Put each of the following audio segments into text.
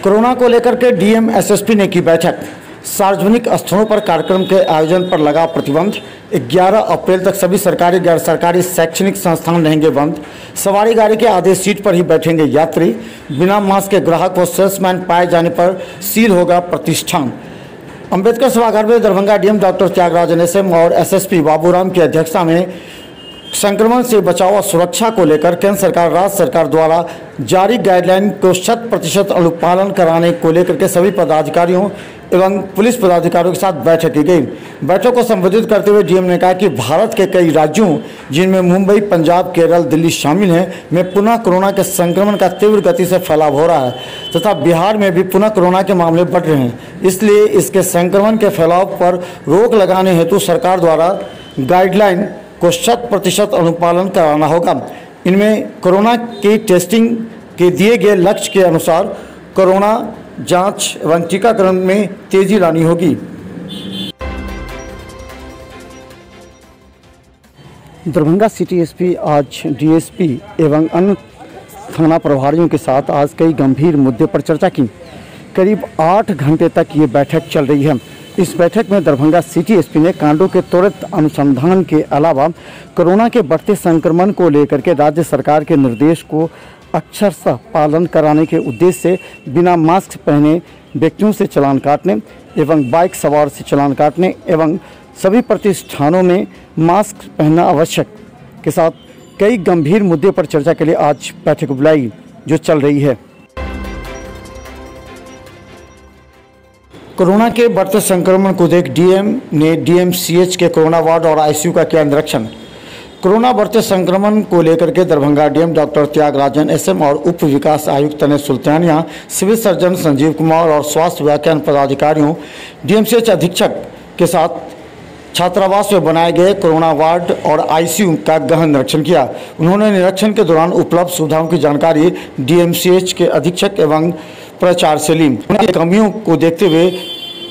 Corona को लेकर के डीएम एसएसपी ने की बैठक। सार्वजनिक स्थलों पर कार्यक्रम के आयोजन पर लगा प्रतिबंध। 11 अप्रैल तक सभी सरकारी गैर सरकारी शैक्षणिक संस्थान रहेंगे बंद। सवारी गाड़ी के आधे सीट पर ही बैठेंगे यात्री। बिना मास्क के ग्राहक व सेल्समैन पाए जाने पर सील होगा प्रतिष्ठान। अंबेडकर सभागार में Darbhanga DM doctor Tyagarajan SM और एसएसपी बाबूराम की अध्यक्षता में संक्रमण से बचाव और सुरक्षा को लेकर केंद्र सरकार राज्य सरकार द्वारा जारी गाइडलाइन को 100% अनुपालन कराने को लेकर के सभी पदाधिकारियों एवं पुलिस पदाधिकारियों के साथ बैठक की गई। बैठक को संबोधित करते हुए डीएम ने कहा कि भारत के कई राज्यों जिनमें मुंबई, पंजाब, केरल, दिल्ली शामिल हैं, में पुनः कोरोना के संक्रमण का तीव्र गति से फैलाव हो रहा है तथा बिहार में भी पुनः कोरोना के मामले बढ़ रहे हैं। इसलिए इसके संक्रमण के फैलाव पर रोक लगाने हेतु सरकार द्वारा गाइडलाइन को 100% अनुपालन कराना होगा। इनमें कोरोना की टेस्टिंग के दिए गए लक्ष्य के अनुसार कोरोना जांच एवं टीकाकरण में तेजी लानी होगी। दरभंगा सिटी एसपी आज डीएसपी एवं अन्य थाना प्रभारियों के साथ आज कई गंभीर मुद्दे पर चर्चा की। करीब 8 घंटे तक ये बैठक चल रही है। इस बैठक में दरभंगा सिटी एसपी ने कांडों के त्वरित अनुसंधान के अलावा कोरोना के बढ़ते संक्रमण को लेकर के राज्य सरकार के निर्देश को अक्षरशः पालन कराने के उद्देश्य से बिना मास्क पहने व्यक्तियों से चालान काटने एवं बाइक सवार से चालान काटने एवं सभी प्रतिष्ठानों में मास्क पहनना आवश्यक के साथ कई गंभीर मुद्दे पर चर्चा के लिए आज बैठक बुलाई जो चल रही है। कोरोना के बढ़ते संक्रमण को देख डीएम ने डीएमसीएच के कोरोना वार्ड और आईसीयू का किया निरीक्षण। कोरोना बढ़ते संक्रमण को लेकर के Darbhanga DM doctor Tyagarajan SM और उप विकास आयुक्त तने सुल्तानिया, सिविल सर्जन संजीव कुमार और स्वास्थ्य विभाग के अन्य पदाधिकारियों डीएमसीएच अधीक्षक के साथ छात्रावास में बनाए गए कोरोना वार्ड और आईसीयू का गहन निरीक्षण किया। उन्होंने निरीक्षण के दौरान उपलब्ध सुविधाओं की जानकारी डीएमसीएच के अधीक्षक एवं प्राचार्य से ली। उनकी कमियों को देखते हुए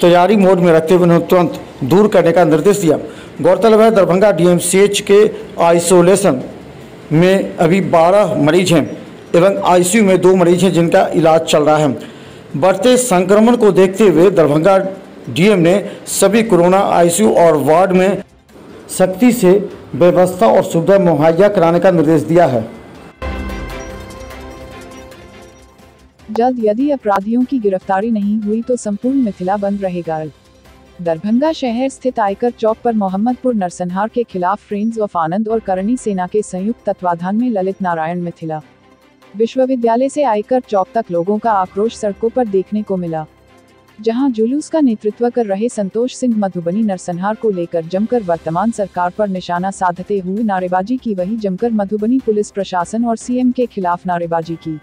तैयारी मोड में रखते हुए उन्हें तुरंत दूर करने का निर्देश दिया। गौरतलब है दरभंगा डीएमसीएच के आइसोलेशन में अभी 12 मरीज हैं एवं आईसीयू में 2 मरीज हैं जिनका इलाज चल रहा है। बढ़ते संक्रमण को देखते हुए दरभंगा डीएम ने सभी कोरोना आईसीयू और वार्ड में सख्ती से व्यवस्था और सुविधा मुहैया कराने का निर्देश दिया है। जल्द यदि अपराधियों की गिरफ्तारी नहीं हुई तो संपूर्ण मिथिला बंद रहेगा। दरभंगा शहर स्थित आयकर चौक पर मोहम्मदपुर नरसंहार के खिलाफ फ्रेंड्स ऑफ आनंद और करणी सेना के संयुक्त तत्वाधान में ललित नारायण मिथिला विश्वविद्यालय से आयकर चौक तक लोगों का आक्रोश सड़कों पर देखने को मिला, जहां जुलूस का नेतृत्व कर रहे संतोष सिंह मधुबनी नरसंहार को लेकर जमकर वर्तमान सरकार पर निशाना साधते हुए नारेबाजी की, वहीं जमकर मधुबनी पुलिस प्रशासन और सीएम के खिलाफ नारेबाजी की।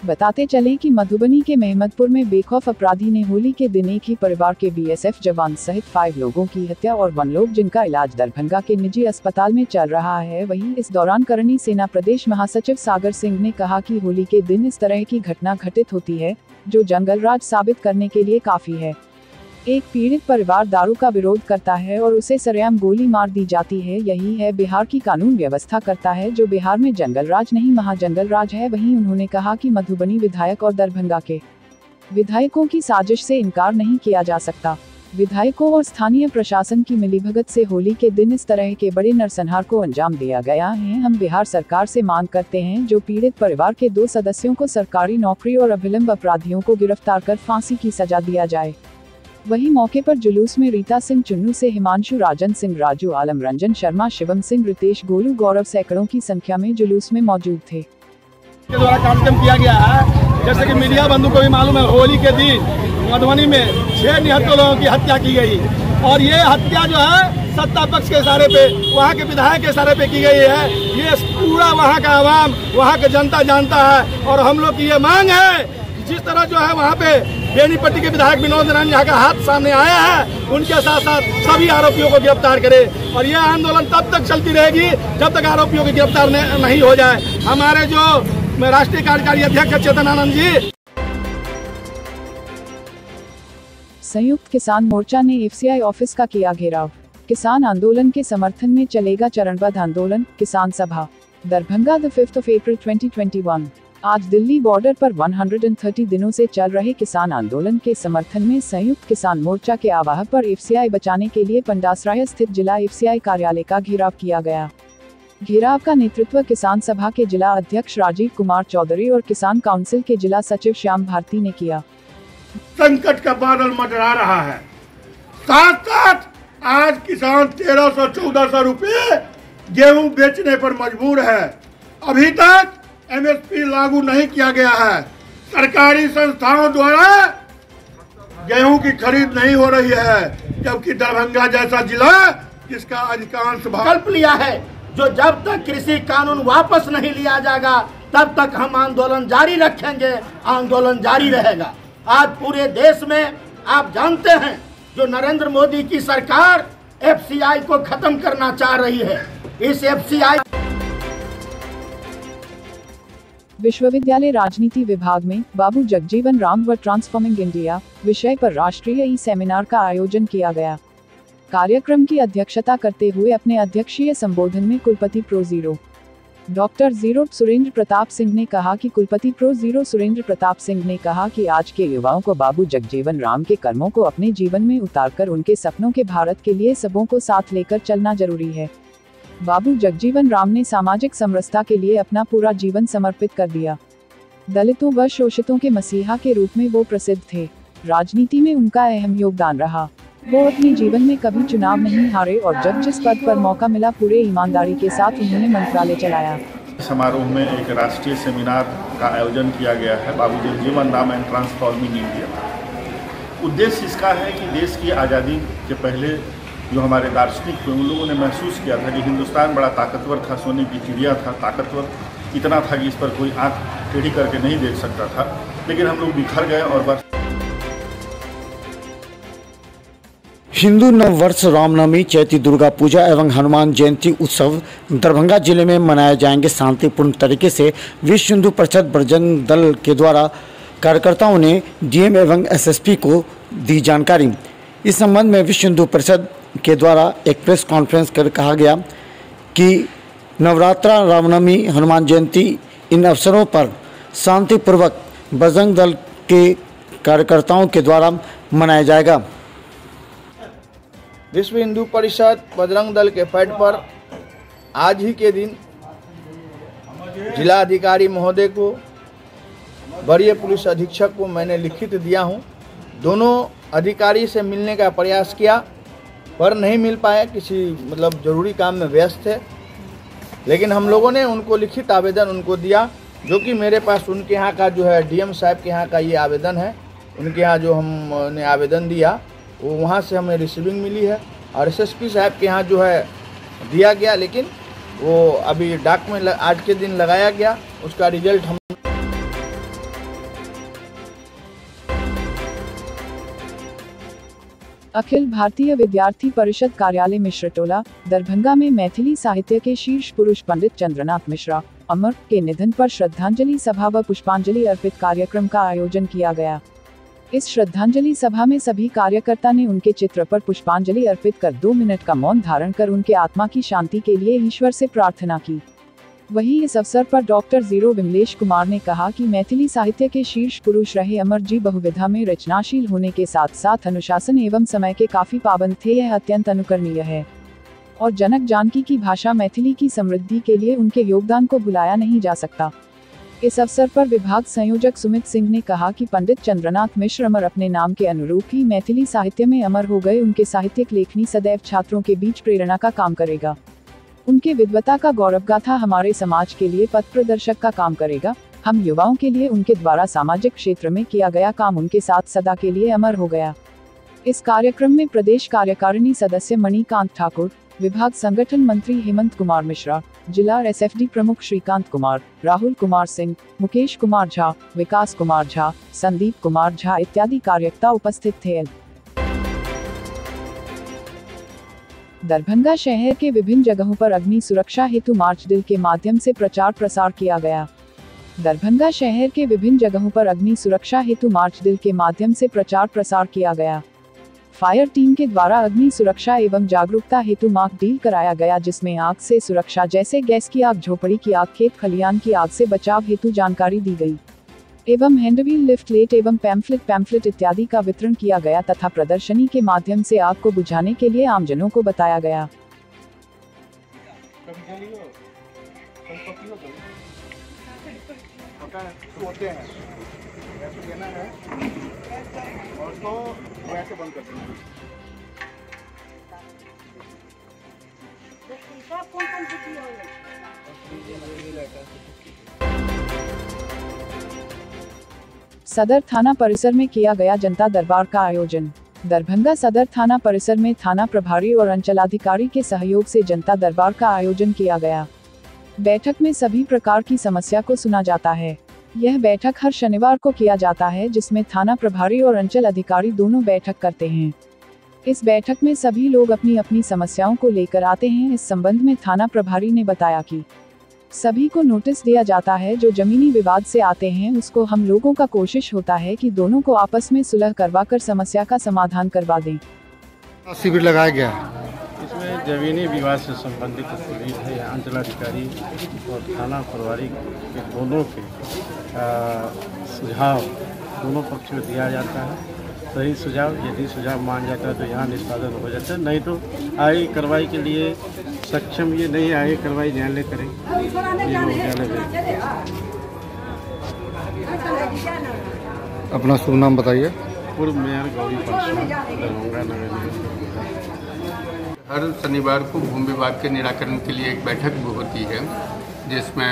बताते चले कि मधुबनी के मेहमदपुर में बेखौफ अपराधी ने होली के दिन एक ही परिवार के बीएसएफ जवान सहित 5 लोगों की हत्या और 1 लोग जिनका इलाज दरभंगा के निजी अस्पताल में चल रहा है। वहीं इस दौरान करणी सेना प्रदेश महासचिव सागर सिंह ने कहा कि होली के दिन इस तरह की घटना घटित होती है जो जंगलराज साबित करने के लिए काफी है। एक पीड़ित परिवार दारू का विरोध करता है और उसे सरेआम गोली मार दी जाती है। यही है बिहार की कानून व्यवस्था करता है जो बिहार में जंगलराज नहीं महाजंगलराज है। वहीं उन्होंने कहा कि मधुबनी विधायक और दरभंगा के विधायकों की साजिश से इनकार नहीं किया जा सकता। विधायकों और स्थानीय प्रशासन की मिलीभगत से होली के दिन इस तरह के बड़े नरसंहार को अंजाम दिया गया है। हम बिहार सरकार से मांग करते हैं जो पीड़ित परिवार के 2 सदस्यों को सरकारी नौकरी और अभिलंब अपराधियों को गिरफ्तार कर फांसी की सजा दिया जाए। वहीं मौके पर जुलूस में रीता सिंह चुन्नू से हिमांशु, राजन सिंह, राजू आलम, रंजन शर्मा, शिवम सिंह, रितेश, गोलू, गौरव सैकड़ों की संख्या में जुलूस में मौजूद थे। के द्वारा कार्यक्रम किया गया है। जैसे कि मीडिया बंधु को भी मालूम है, होली के दिन मधुबनी में 6 निहत्तर लोगों की हत्या की गई और ये हत्या जो है सत्ता पक्ष के इशारे पे, वहाँ के विधायक के इशारे पे की गई है। ये पूरा वहाँ का आवाम, वहाँ का जनता जानता है और हम लोग की ये मांग है जिस तरह जो है वहाँ पे बेनीपट्टी के विधायक विनोद नारायण झा का हाथ सामने आया है, उनके साथ साथ सभी आरोपियों को गिरफ्तार करे और यह आंदोलन तब तक चलती रहेगी जब तक आरोपियों की गिरफ्तार नहीं हो जाए। हमारे जो राष्ट्रीय कार्यकारी अध्यक्ष चेतनानंद जी। संयुक्त किसान मोर्चा ने एफसीआई ऑफिस का किया घेराव। किसान आंदोलन के समर्थन में चलेगा चरणबद्ध आंदोलन। किसान सभा दरभंगा 5 अप्रैल 2021। आज दिल्ली बॉर्डर पर 130 दिनों से चल रहे किसान आंदोलन के समर्थन में संयुक्त किसान मोर्चा के आह्वान पर एफसीआई बचाने के लिए पंडासराय स्थित जिला एफसीआई कार्यालय का घेराव किया गया। घेराव का नेतृत्व किसान सभा के जिला अध्यक्ष राजीव कुमार चौधरी और किसान काउंसिल के जिला सचिव श्याम भारती ने किया। संकट का बादल मंडरा रहा है, साथ साथ आज किसान 1300-1400 रुपये गेहूं बेचने पर मजबूर है। अभी तक एमएसपी लागू नहीं किया गया है। सरकारी संस्थाओं द्वारा गेहूं की खरीद नहीं हो रही है, जबकि दरभंगा जैसा जिला जिसका अधिकांश विकल्प लिया है, जो जब तक कृषि कानून वापस नहीं लिया जाएगा तब तक हम आंदोलन जारी रखेंगे, आंदोलन जारी रहेगा। आज पूरे देश में आप जानते हैं जो नरेंद्र मोदी की सरकार एफसीआई को खत्म करना चाह रही है। इस एफसीआई विश्वविद्यालय राजनीति विभाग में बाबू जगजीवन राम व ट्रांसफॉर्मिंग इंडिया विषय पर राष्ट्रीय ई-सेमिनार का आयोजन किया गया। कार्यक्रम की अध्यक्षता करते हुए अपने अध्यक्षीय संबोधन में कुलपति pro zero doctor zero Surendra Pratap Singh ने कहा कि कुलपति प्रो जीरो सुरेंद्र प्रताप सिंह ने कहा कि आज के युवाओं को बाबू जगजीवन राम के कर्मों को अपने जीवन में उतारकर उनके सपनों के भारत के लिए सबों को साथ लेकर चलना जरूरी है। बाबू जगजीवन राम ने सामाजिक समरसता के लिए अपना पूरा जीवन समर्पित कर दिया। दलितों व शोषितों के मसीहा के रूप में वो प्रसिद्ध थे। राजनीति में उनका अहम योगदान रहा। वो अपने जीवन में कभी चुनाव नहीं हारे और जब जिस पद पर मौका मिला पूरे ईमानदारी के साथ उन्होंने मंत्रालय चलाया। समारोह में एक राष्ट्रीय सेमिनार का आयोजन किया गया है, Babu Jagjivan Ram and transforming India. उद्देश्य इसका है कि देश की आज़ादी के पहले जो हमारे दार्शनिक थे उन लोगों ने महसूस किया था कि हिंदुस्तान बड़ा ताकतवर था, सोने की चिड़िया था, ताकतवर इतना था कि इस पर कोई आंख टेढ़ी करके नहीं देख सकता था। लेकिन हम लोग बिखर गए और बस। हिंदू नववर्ष, रामनवमी, चैती दुर्गा पूजा एवं हनुमान जयंती उत्सव दरभंगा जिले में मनाए जाएंगे शांतिपूर्ण तरीके से। विश्व हिंदू परिषद बजरंग दल के द्वारा कार्यकर्ताओं ने डीएम एवं एसएसपी को दी जानकारी। इस संबंध में विश्व हिंदू परिषद के द्वारा एक प्रेस कॉन्फ्रेंस कर कहा गया कि नवरात्रा, रामनवमी, हनुमान जयंती इन अवसरों पर शांतिपूर्वक बजरंग दल के कार्यकर्ताओं के द्वारा मनाया जाएगा। विश्व हिंदू परिषद बजरंग दल के पैड पर आज ही के दिन जिला अधिकारी महोदय को, वरीय पुलिस अधीक्षक को मैंने लिखित दिया हूं। दोनों अधिकारी से मिलने का प्रयास किया पर नहीं मिल पाए, किसी जरूरी काम में व्यस्त थे। लेकिन हम लोगों ने उनको लिखित आवेदन उनको दिया, जो कि मेरे पास उनके यहाँ का जो है डीएम साहब के यहाँ का ये आवेदन है। उनके यहाँ जो हमने आवेदन दिया वो वहाँ से हमें रिसीविंग मिली है और एसएसपी साहब के यहाँ जो है दिया गया, लेकिन वो अभी डाक में आज के दिन लगाया गया। उसका रिजल्ट हम अखिल भारतीय विद्यार्थी परिषद कार्यालय मिश्रटोला दरभंगा में मैथिली साहित्य के शीर्ष पुरुष पंडित चंद्रनाथ मिश्रा अमर के निधन पर श्रद्धांजलि सभा व पुष्पांजलि अर्पित कार्यक्रम का आयोजन किया गया। इस श्रद्धांजलि सभा में सभी कार्यकर्ता ने उनके चित्र पर पुष्पांजलि अर्पित कर 2 मिनट का मौन धारण कर उनके आत्मा की शांति के लिए ईश्वर से प्रार्थना की। वहीं इस अवसर पर डॉक्टर जीरो विमलेश कुमार ने कहा कि मैथिली साहित्य के शीर्ष पुरुष रहे अमर जी बहुविधा में रचनाशील होने के साथ साथ अनुशासन एवं समय के काफी पाबंद थे। यह अत्यंत अनुकरणीय है और जनक जानकी की भाषा मैथिली की समृद्धि के लिए उनके योगदान को भुलाया नहीं जा सकता। इस अवसर पर विभाग संयोजक सुमित सिंह ने कहा कि पंडित चंद्रनाथ मिश्र अमर अपने नाम के अनुरूप ही मैथिली साहित्य में अमर हो गए। उनके साहित्यिक लेखनी सदैव छात्रों के बीच प्रेरणा का काम करेगा। उनके विद्वता का गौरवगाथा हमारे समाज के लिए पथ प्रदर्शक का काम करेगा। हम युवाओं के लिए उनके द्वारा सामाजिक क्षेत्र में किया गया काम उनके साथ सदा के लिए अमर हो गया। इस कार्यक्रम में प्रदेश कार्यकारिणी सदस्य मणिकांत ठाकुर, विभाग संगठन मंत्री हेमंत कुमार मिश्रा, जिला एसएफडी प्रमुख श्रीकांत कुमार, राहुल कुमार सिंह, मुकेश कुमार झा, विकास कुमार झा, संदीप कुमार झा इत्यादि कार्यकर्ता उपस्थित थे। दरभंगा शहर के विभिन्न जगहों पर अग्नि सुरक्षा हेतु मार्च ड्रिल के माध्यम से प्रचार प्रसार किया गया। दरभंगा शहर के विभिन्न जगहों पर अग्नि सुरक्षा हेतु मार्च ड्रिल के माध्यम से प्रचार प्रसार किया गया। फायर टीम के द्वारा अग्नि सुरक्षा एवं जागरूकता हेतु मॉक ड्रिल कराया गया, जिसमें आग से सुरक्षा जैसे गैस की आग, झोपड़ी की आग, खेत खलियान की आग से बचाव हेतु जानकारी दी गई एवं हैंडव्हील, लिफ्टलेट एवं पैम्फलेट इत्यादि का वितरण किया गया तथा प्रदर्शनी के माध्यम से आग को बुझाने के लिए आमजनों को बताया गया। सदर थाना परिसर में किया गया जनता दरबार का आयोजन। दरभंगा सदर थाना परिसर में थाना प्रभारी और अंचलाधिकारी के सहयोग से जनता दरबार का आयोजन किया गया। बैठक में सभी प्रकार की समस्या को सुना जाता है। यह बैठक हर शनिवार को किया जाता है, जिसमें थाना प्रभारी और अंचल अधिकारी दोनों बैठक करते हैं। इस बैठक में सभी लोग अपनी अपनी समस्याओं को लेकर आते हैं। इस संबंध में थाना प्रभारी ने बताया कि सभी को नोटिस दिया जाता है, जो जमीनी विवाद से आते हैं उसको हम लोगों का कोशिश होता है कि दोनों को आपस में सुलह करवाकर समस्या का समाधान करवा दें। शिविर लगाया गया, इसमें जमीनी विवाद से संबंधित पुलिस है, अंचलाधिकारी और थाना प्रभारी के दोनों के सुझाव दोनों पक्ष में दिया जाता है। सही सुझाव, यदि सुझाव मान जाता है तो यहाँ निष्पादन हो जाता है, नहीं तो आगे कार्रवाई के लिए सक्षम ये नहीं, आगे कार्रवाई न्यायालय करें। अपना शुभ नाम बताइए। पूर्व मेयर गौरी पासवान, दरभंगा नगर निगम। हर शनिवार को भूमि विवाद के निराकरण के लिए एक बैठक भी होती है, जिसमें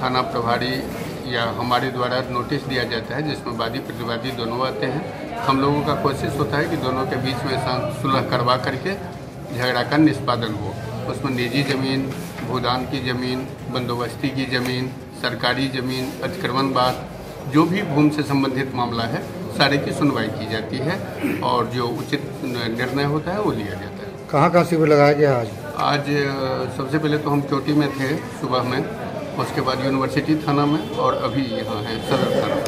थाना प्रभारी या हमारे द्वारा नोटिस दिया जाता है, जिसमें वादी प्रतिवादी दोनों आते हैं। हम लोगों का कोशिश होता है कि दोनों के बीच में सुलह करवा करके झगड़ा का निष्पादन हो। उसमें निजी ज़मीन, भूदान की ज़मीन, बंदोबस्ती की ज़मीन, सरकारी ज़मीन, अतिक्रमणवाद, जो भी भूमि से संबंधित मामला है, सारे की सुनवाई की जाती है और जो उचित निर्णय होता है वो लिया जाता है। कहाँ शिविर लगाया गया आज? सबसे पहले तो हम चोटी में थे सुबह में, उसके बाद यूनिवर्सिटी थाना में और अभी यहाँ है सदर थाना में।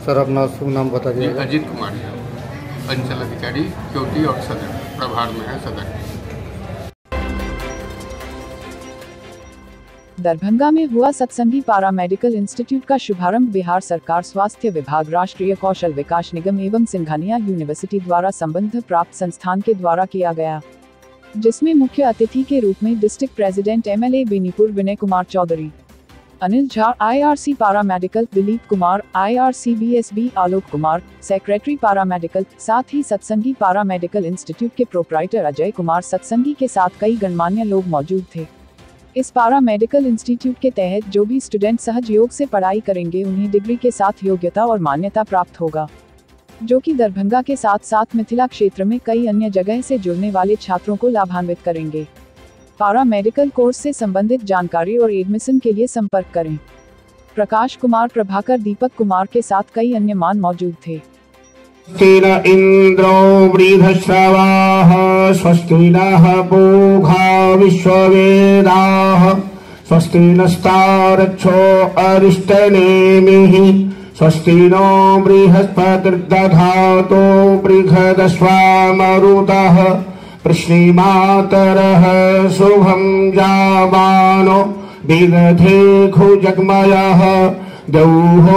सर अपना शुभ नाम बता दीजिए। अजीत कुमार अंचल अधिकारी चोटी और सदर प्रभार में है सदर। दरभंगा में हुआ सत्संगी पारा मेडिकल इंस्टीट्यूट का शुभारंभ बिहार सरकार, स्वास्थ्य विभाग, राष्ट्रीय कौशल विकास निगम एवं सिंघानिया यूनिवर्सिटी द्वारा संबंध प्राप्त संस्थान के द्वारा किया गया, जिसमें मुख्य अतिथि के रूप में district president MLA Benipur Vinay Kumar Chaudhary, Anil Jha IRC पारा medical, Dilip Kumar IRC BSB, Alok Kumar secretary पारा मेडिकल, साथ ही सत्संगी पारा मेडिकल इंस्टीट्यूट के प्रोप्राइटर अजय कुमार सत्संगी के साथ कई गणमान्य लोग मौजूद थे। इस पारा मेडिकल इंस्टीट्यूट के तहत जो भी स्टूडेंट सहज योग से पढ़ाई करेंगे उन्हें डिग्री के साथ योग्यता और मान्यता प्राप्त होगा, जो कि दरभंगा के साथ साथ मिथिला क्षेत्र में कई अन्य जगह से जुड़ने वाले छात्रों को लाभान्वित करेंगे। पारा मेडिकल कोर्स से संबंधित जानकारी और एडमिशन के लिए संपर्क करें। प्रकाश कुमार, प्रभाकर, दीपक कुमार के साथ कई अन्य मान मौजूद थे। इंद्रो वृद्धश्रवाः स्वस्ति नः पूषा विश्ववेदाः स्वस्ति नस्तारक्षो अरिष्टनेमिः स्वस्ति नो बृहस्पतिर्दधातु बृहदस्वामरुतः प्रश्नीमातरः शुभं जावानो विदधेखु जगमयः द्यौः।